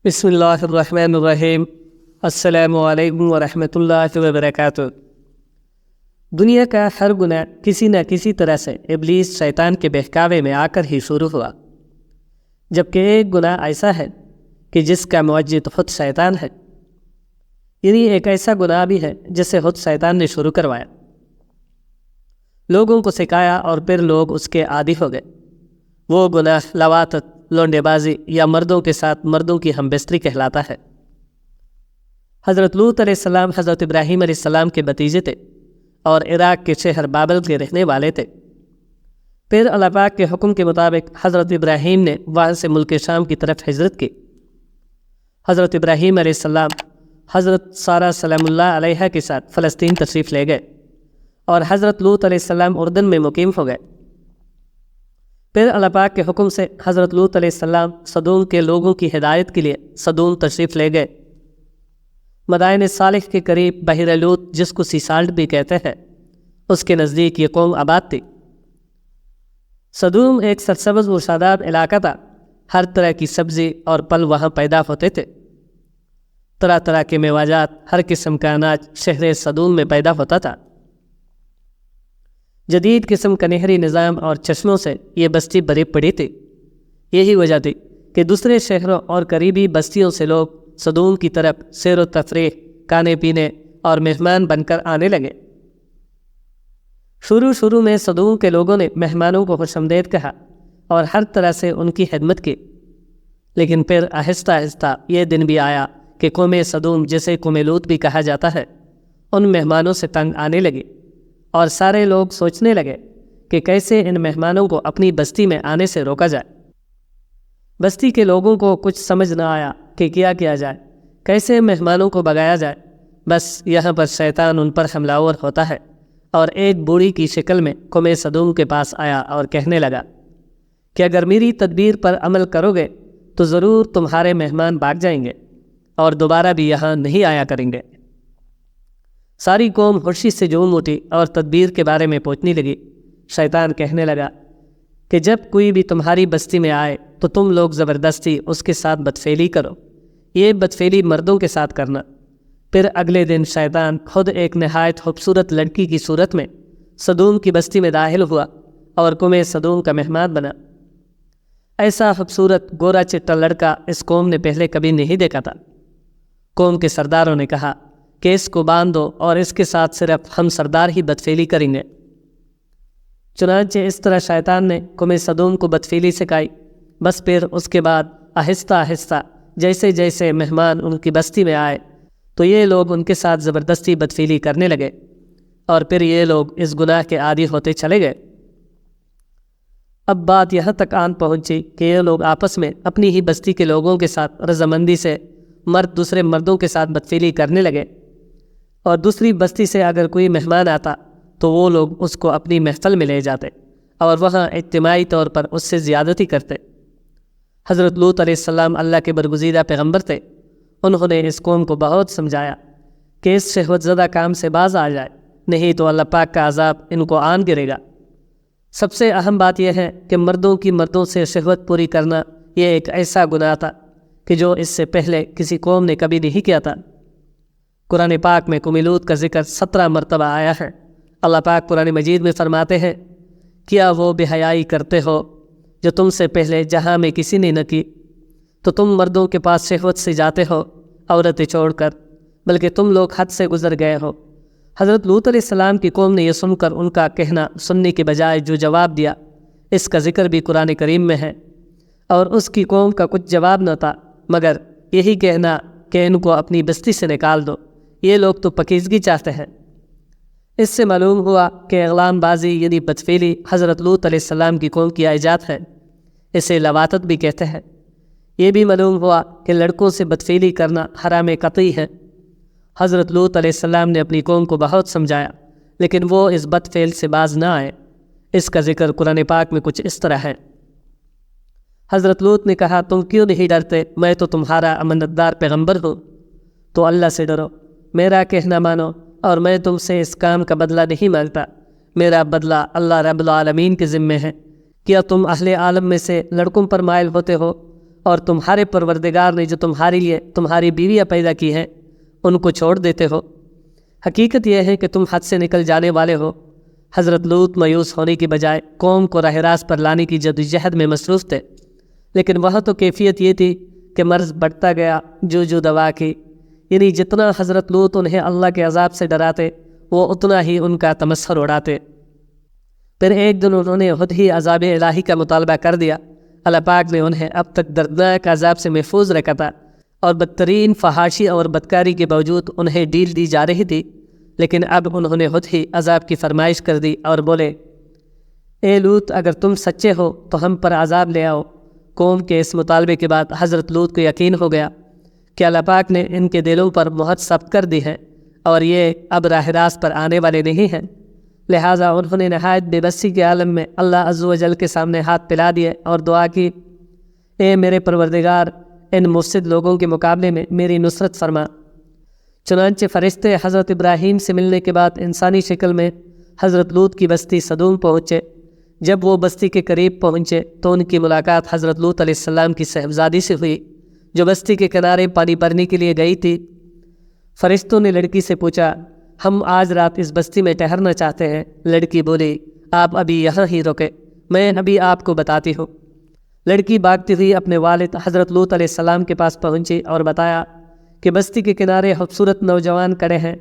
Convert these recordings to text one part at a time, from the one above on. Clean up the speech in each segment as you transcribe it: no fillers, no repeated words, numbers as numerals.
بسم اللہ الرحمن الرحیم۔ السلام علیکم ورحمۃ اللہ وبرکاتہ۔ دنیا کا ہر گناہ کسی نہ کسی طرح سے ابلیس شیطان کے بہکاوے میں آ کر ہی شروع ہوا، جبکہ ایک گناہ ایسا ہے کہ جس کا موجد خود شیطان ہے، یعنی ایک ایسا گناہ بھی ہے جسے خود شیطان نے شروع کروایا، لوگوں کو سکھایا اور پھر لوگ اس کے عادی ہو گئے۔ وہ گناہ لواطت، لونڈے بازی یا مردوں کے ساتھ مردوں کی ہم بستری کہلاتا ہے۔ حضرت لوط علیہ السلام حضرت ابراہیم علیہ السلام کے بھتیجے تھے اور عراق کے شہر بابل کے رہنے والے تھے۔ پھر اللہ پاک کے حکم کے مطابق حضرت ابراہیم نے وہاں سے ملک شام کی طرف ہجرت کی۔ حضرت ابراہیم علیہ السلام حضرت سارہ سلام اللہ علیہا کے ساتھ فلسطین تشریف لے گئے اور حضرت لوط علیہ السلام اردن میں مقیم ہو گئے۔ پھر اللہ پاک کے حکم سے حضرت لوط علیہ السلام صدوم کے لوگوں کی ہدایت کے لیے صدوم تشریف لے گئے۔ مدائن صالح کے قریب بحیرہ لوط، جس کو سی سالٹ بھی کہتے ہیں، اس کے نزدیک یہ قوم آباد تھی۔ صدوم ایک سرسبز و شاداب علاقہ تھا، ہر طرح کی سبزی اور پھل وہاں پیدا ہوتے تھے۔ طرح طرح کے میوہ، ہر قسم کا اناج شہر صدوم میں پیدا ہوتا تھا۔ جدید قسم کا نہری نظام اور چشموں سے یہ بستی بھری پڑی تھی۔ یہی وجہ تھی کہ دوسرے شہروں اور قریبی بستیوں سے لوگ صدوم کی طرف سیر و تفریح، کھانے پینے اور مہمان بن کر آنے لگے۔ شروع میں صدوم کے لوگوں نے مہمانوں کو خوش آمدید کہا اور ہر طرح سے ان کی خدمت کی، لیکن پھر آہستہ آہستہ یہ دن بھی آیا کہ قوم صدوم، جسے قوم لوط بھی کہا جاتا ہے، ان مہمانوں سے تنگ آنے لگی اور سارے لوگ سوچنے لگے کہ کیسے ان مہمانوں کو اپنی بستی میں آنے سے روکا جائے۔ بستی کے لوگوں کو کچھ سمجھ نہ آیا کہ کیا کیا جائے، کیسے مہمانوں کو بھگایا جائے۔ بس یہاں پر شیطان ان پر حملہ آور ہوتا ہے اور ایک بوڑھی کی شکل میں قوم صدوم کے پاس آیا اور کہنے لگا کہ اگر میری تدبیر پر عمل کرو گے تو ضرور تمہارے مہمان بھاگ جائیں گے اور دوبارہ بھی یہاں نہیں آیا کریں گے۔ ساری قوم خوشی سے جھوم اٹھی اور تدبیر کے بارے میں پوچھنے لگی۔ شیطان کہنے لگا کہ جب کوئی بھی تمہاری بستی میں آئے تو تم لوگ زبردستی اس کے ساتھ بدفعلی کرو، یہ بدفعلی مردوں کے ساتھ کرنا۔ پھر اگلے دن شیطان خود ایک نہایت خوبصورت لڑکی کی صورت میں صدوم کی بستی میں داخل ہوا اور قوم صدوم کا مہمان بنا۔ ایسا خوبصورت گورا چٹا لڑکا اس قوم نے پہلے کبھی نہیں دیکھا تھا۔ قوم کے سرداروں نے کہا کہ اس کو باندھ دو اور اس کے ساتھ صرف ہم سردار ہی بدفعلی کریں گے۔ چنانچہ اس طرح شیطان نے قوم صدوم کو بدفعلی سکھائی۔ بس پھر اس کے بعد آہستہ آہستہ جیسے جیسے مہمان ان کی بستی میں آئے تو یہ لوگ ان کے ساتھ زبردستی بدفعلی کرنے لگے اور پھر یہ لوگ اس گناہ کے عادی ہوتے چلے گئے۔ اب بات یہاں تک آن پہنچی کہ یہ لوگ آپس میں اپنی ہی بستی کے لوگوں کے ساتھ رضامندی سے مرد دوسرے مردوں کے ساتھ بدفعلی کرنے لگے، اور دوسری بستی سے اگر کوئی مہمان آتا تو وہ لوگ اس کو اپنی محفل میں لے جاتے اور وہاں اجتماعی طور پر اس سے زیادتی کرتے۔ حضرت لوط علیہ السلام اللہ کے برگزیدہ پیغمبر تھے۔ انہوں نے اس قوم کو بہت سمجھایا کہ اس شہوت زدہ کام سے باز آ جائے، نہیں تو اللہ پاک کا عذاب ان کو آن گرے گا۔ سب سے اہم بات یہ ہے کہ مردوں کی مردوں سے شہوت پوری کرنا یہ ایک ایسا گناہ تھا کہ جو اس سے پہلے کسی قوم نے کبھی نہیں کیا تھا۔ قرآن پاک میں قوم لوط کا ذکر 17 مرتبہ آیا ہے۔ اللہ پاک قرآن مجید میں فرماتے ہیں، کیا وہ بے حیائی کرتے ہو جو تم سے پہلے جہاں میں کسی نے نہ کی، تو تم مردوں کے پاس شہوت سے جاتے ہو عورتیں چھوڑ کر، بلکہ تم لوگ حد سے گزر گئے ہو۔ حضرت لوط علیہ السلام کی قوم نے یہ سن کر ان کا کہنا سننے کے بجائے جو جواب دیا، اس کا ذکر بھی قرآن کریم میں ہے، اور اس کی قوم کا کچھ جواب نہ تھا مگر یہی کہنا کہ ان کو اپنی بستی سے نکال دو۔ یہ لوگ تو پاکیزگی چاہتے ہیں۔ اس سے معلوم ہوا کہ اغلام بازی یعنی بدفعلی حضرت لوط علیہ السلام کی قوم کی ایجاد ہے۔ اسے لواطت بھی کہتے ہیں۔ یہ بھی معلوم ہوا کہ لڑکوں سے بدفعلی کرنا حرام قطعی ہے۔ حضرت لوط علیہ السلام نے اپنی قوم کو بہت سمجھایا، لیکن وہ اس بدفعل سے باز نہ آئے۔ اس کا ذکر قرآن پاک میں کچھ اس طرح ہے۔ حضرت لوط نے کہا، تم کیوں نہیں ڈرتے؟ میں تو تمہارا امانت دار پیغمبر ہوں، تو اللہ سے ڈرو، میرا کہنا مانو، اور میں تم سے اس کام کا بدلہ نہیں مانگتا۔ میرا بدلہ اللہ رب العالمین کے ذمے ہے۔ کیا تم اہل عالم میں سے لڑکوں پر مائل ہوتے ہو اور تمہارے پروردگار نے جو تمہارے لیے تمہاری بیویاں پیدا کی ہیں ان کو چھوڑ دیتے ہو؟ حقیقت یہ ہے کہ تم حد سے نکل جانے والے ہو۔ حضرت لوط مایوس ہونے کی بجائے قوم کو راہ راست پر لانے کی جدوجہد میں مصروف تھے، لیکن وہاں تو کیفیت یہ تھی کہ مرض بڑھتا گیا جو دوا کی، یعنی جتنا حضرت لوط انہیں اللہ کے عذاب سے ڈراتے وہ اتنا ہی ان کا تمسخر اڑاتے۔ پھر ایک دن انہوں نے خود ہی عذاب الہی کا مطالبہ کر دیا۔ اللہ پاک نے انہیں اب تک دردناک عذاب سے محفوظ رکھا تھا، اور بدترین فحاشی اور بدکاری کے باوجود انہیں ڈیل دی جا رہی تھی، لیکن اب انہوں نے خود ہی عذاب کی فرمائش کر دی اور بولے، اے لوط اگر تم سچے ہو تو ہم پر عذاب لے آؤ۔ قوم کے اس مطالبے کے بعد حضرت لوط کو یقین ہو گیا کہ اللہ پاک نے ان کے دلوں پر مہر ثبت کر دی ہے اور یہ اب راہ راست پر آنے والے نہیں ہیں، لہٰذا انہوں نے نہایت بے بسی کے عالم میں اللہ عز و جل کے سامنے ہاتھ پھیلا دیے اور دعا کی، اے میرے پروردگار ان مفسد لوگوں کے مقابلے میں میری نصرت فرما۔ چنانچہ فرشتے حضرت ابراہیم سے ملنے کے بعد انسانی شکل میں حضرت لوط کی بستی سدوم پہنچے۔ جب وہ بستی کے قریب پہنچے تو ان کی ملاقات حضرت لوط علیہ السلام کی صاحبزادی سے ہوئی، جو بستی کے کنارے پانی بھرنے کے لیے گئی تھی۔ فرشتوں نے لڑکی سے پوچھا، ہم آج رات اس بستی میں ٹھہرنا چاہتے ہیں۔ لڑکی بولی، آپ ابھی یہاں ہی رکے، میں ابھی آپ کو بتاتی ہوں۔ لڑکی بھاگتی ہوئی اپنے والد حضرت لوط علیہ السلام کے پاس پہنچی اور بتایا کہ بستی کے کنارے خوبصورت نوجوان کھڑے ہیں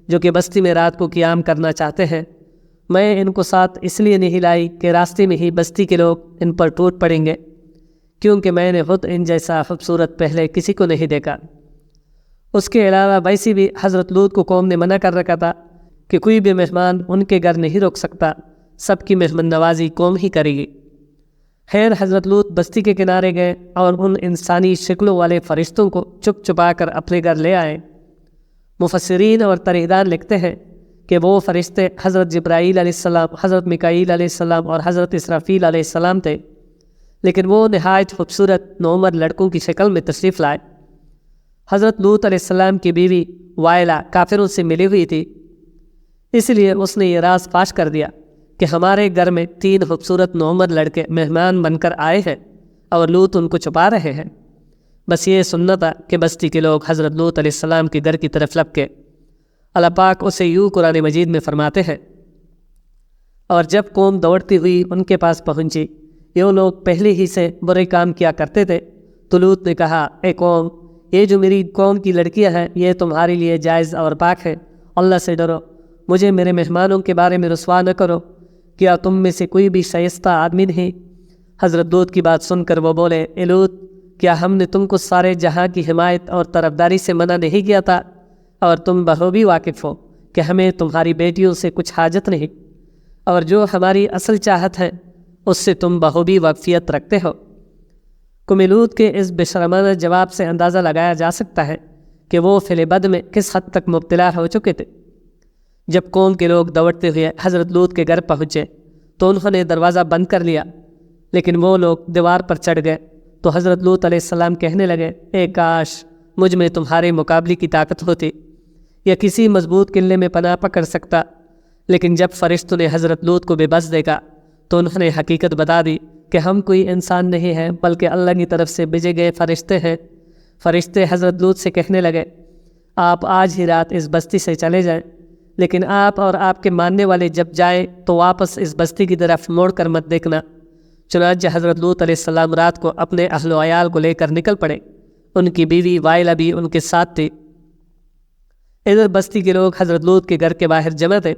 جو کہ بستی میں رات کو قیام کرنا چاہتے ہیں۔ میں ان کو ساتھ اس لیے نہیں لائی کہ راستے میں ہی بستی کے لوگ ان پر ٹوٹ پڑیں گے، کیونکہ میں نے خود ان جیسا خوبصورت پہلے کسی کو نہیں دیکھا۔ اس کے علاوہ ویسے بھی حضرت لوط کو قوم نے منع کر رکھا تھا کہ کوئی بھی مہمان ان کے گھر نہیں رک سکتا، سب کی مہمان نوازی قوم ہی کرے گی۔ خیر حضرت لوط بستی کے کنارے گئے اور ان انسانی شکلوں والے فرشتوں کو چپ چپا کر اپنے گھر لے آئے۔ مفسرین اور تاریخدان لکھتے ہیں کہ وہ فرشتے حضرت جبرائیل علیہ السلام، حضرت میکائیل علیہ السلام اور حضرت اسرافیل علیہ السلام تھے، لیکن وہ نہایت خوبصورت نوعمر لڑکوں کی شکل میں تشریف لائے۔ حضرت لوط علیہ السلام کی بیوی وائلہ کافروں سے ملی ہوئی تھی، اس لیے اس نے یہ راز فاش کر دیا کہ ہمارے گھر میں 3 خوبصورت نوعمر لڑکے مہمان بن کر آئے ہیں اور لوط ان کو چھپا رہے ہیں۔ بس یہ سننا تھا کہ بستی کے لوگ حضرت لوط علیہ السلام کے گھر کی طرف لپکے۔ اللہ پاک اسے یوں قرآن مجید میں فرماتے ہیں، اور جب قوم دوڑتی ہوئی ان کے پاس پہنچی، یہ لوگ پہلے ہی سے برے کام کیا کرتے تھے، تو لوط نے کہا، اے قوم، یہ جو میری قوم کی لڑکیاں ہیں یہ تمہارے لیے جائز اور پاک ہے، اللہ سے ڈرو، مجھے میرے مہمانوں کے بارے میں رسوا نہ کرو، کیا تم میں سے کوئی بھی شائستہ آدمی نہیں؟ حضرت لوط کی بات سن کر وہ بولے، اے لوط، کیا ہم نے تم کو سارے جہاں کی حمایت اور طرفداری سے منع نہیں کیا تھا؟ اور تم بخوبی واقف ہو کہ ہمیں تمہاری بیٹیوں سے کچھ حاجت نہیں، اور جو ہماری اصل چاہت ہے اس سے تم بخوبی واقفیت رکھتے ہو۔ قوم لوط کے اس بشرمانہ جواب سے اندازہ لگایا جا سکتا ہے کہ وہ فعل بد میں کس حد تک مبتلا ہو چکے تھے۔ جب قوم کے لوگ دوڑتے ہوئے حضرت لوط کے گھر پہنچے تو انہوں نے دروازہ بند کر لیا، لیکن وہ لوگ دیوار پر چڑھ گئے تو حضرت لوط علیہ السلام کہنے لگے، اے کاش مجھ میں تمہارے مقابلے کی طاقت ہوتی یا کسی مضبوط قلعے میں پناہ پکڑ سکتا۔ لیکن جب فرشتوں نے حضرت لوط کو بے بس دیکھا تو انہوں نے حقیقت بتا دی کہ ہم کوئی انسان نہیں ہیں بلکہ اللہ کی طرف سے بھیجے گئے فرشتے ہیں۔ فرشتے حضرت لوط سے کہنے لگے، آپ آج ہی رات اس بستی سے چلے جائیں، لیکن آپ اور آپ کے ماننے والے جب جائیں تو واپس اس بستی کی طرف موڑ کر مت دیکھنا۔ چنانچہ حضرت لوط علیہ السلام رات کو اپنے اہل و عیال کو لے کر نکل پڑے، ان کی بیوی وائلہ بھی ان کے ساتھ تھی۔ ادھر بستی کے لوگ حضرت لوط کے گھر کے باہر جمع تھے۔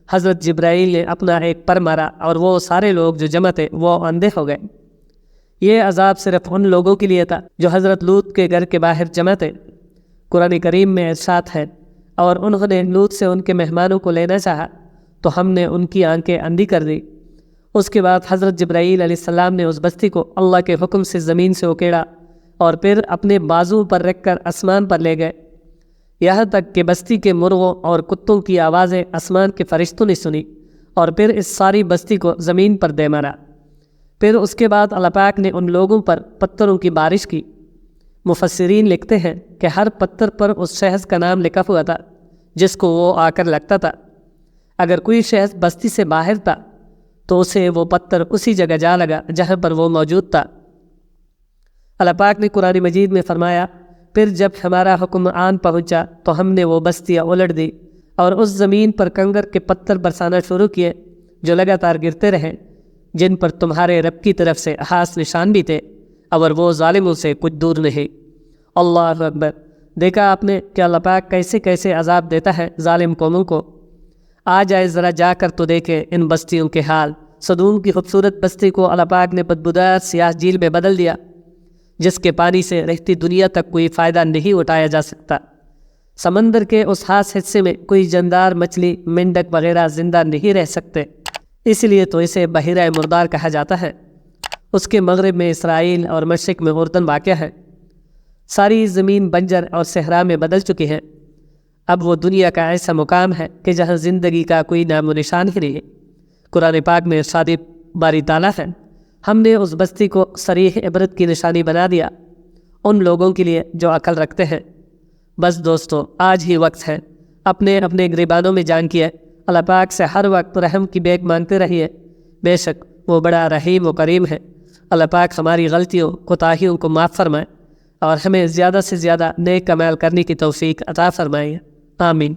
حضرت جبرائیل نے اپنا ایک پر مارا اور وہ سارے لوگ جو جمع تھے وہ اندھے ہو گئے۔ یہ عذاب صرف ان لوگوں کے لیے تھا جو حضرت لوط کے گھر کے باہر جمع تھے۔ قرآن کریم میں ارشاد ہے، اور انہوں نے لوط سے ان کے مہمانوں کو لینا چاہا تو ہم نے ان کی آنکھیں اندھی کر دی۔ اس کے بعد حضرت جبرائیل علیہ السلام نے اس بستی کو اللہ کے حکم سے زمین سے اکھیڑا اور پھر اپنے بازو پر رکھ کر آسمان پر لے گئے، یہاں تک کہ بستی کے مرغوں اور کتوں کی آوازیں آسمان کے فرشتوں نے سنی اور پھر اس ساری بستی کو زمین پر دے مارا۔ پھر اس کے بعد اللہ پاک نے ان لوگوں پر پتھروں کی بارش کی۔ مفسرین لکھتے ہیں کہ ہر پتھر پر اس شخص کا نام لکھا ہوا تھا جس کو وہ آ کر لگتا تھا۔ اگر کوئی شخص بستی سے باہر تھا تو اسے وہ پتھر اسی جگہ جا لگا جہاں پر وہ موجود تھا۔ اللہ پاک نے قرآن مجید میں فرمایا، پھر جب ہمارا حکم آن پہنچا تو ہم نے وہ بستیاں الٹ دی اور اس زمین پر کنگر کے پتھر برسانا شروع کیے جو لگاتار گرتے رہے، جن پر تمہارے رب کی طرف سے خاص نشان بھی تھے، اور وہ ظالموں سے کچھ دور نہیں۔ اللہ اکبر۔ دیکھا آپ نے کہ اللہ پاک کیسے کیسے عذاب دیتا ہے ظالم قوموں کو۔ آ جائے ذرا جا کر تو دیکھیں ان بستیوں کے حال۔ سدوم کی خوبصورت بستی کو اللہ پاک نے بدبودار سیاہ جھیل میں بدل دیا، جس کے پانی سے رہتی دنیا تک کوئی فائدہ نہیں اٹھایا جا سکتا۔ سمندر کے اس خاص حصے میں کوئی جاندار مچھلی، مینڈک وغیرہ زندہ نہیں رہ سکتے، اس لیے تو اسے بحیرہ مردار کہا جاتا ہے۔ اس کے مغرب میں اسرائیل اور مشرق میں اردن واقع ہے۔ ساری زمین بنجر اور صحرا میں بدل چکی ہے۔ اب وہ دنیا کا ایسا مقام ہے کہ جہاں زندگی کا کوئی نام و نشان ہی نہیں۔ قرآن پاک میں ارشاد باری تعالیٰ ہے، ہم نے اس بستی کو صریح عبرت کی نشانی بنا دیا ان لوگوں کے لیے جو عقل رکھتے ہیں۔ بس دوستو، آج ہی وقت ہے اپنے اپنے گریبانوں میں جان کیے اللہ پاک سے ہر وقت رحم کی بیک مانگتے رہیے، بے شک وہ بڑا رحیم و کریم ہے۔ اللہ پاک ہماری غلطیوں کوتاہیوں کو معاف فرمائے اور ہمیں زیادہ سے زیادہ نیک اعمال کرنے کی توفیق عطا فرمائے۔ آمین۔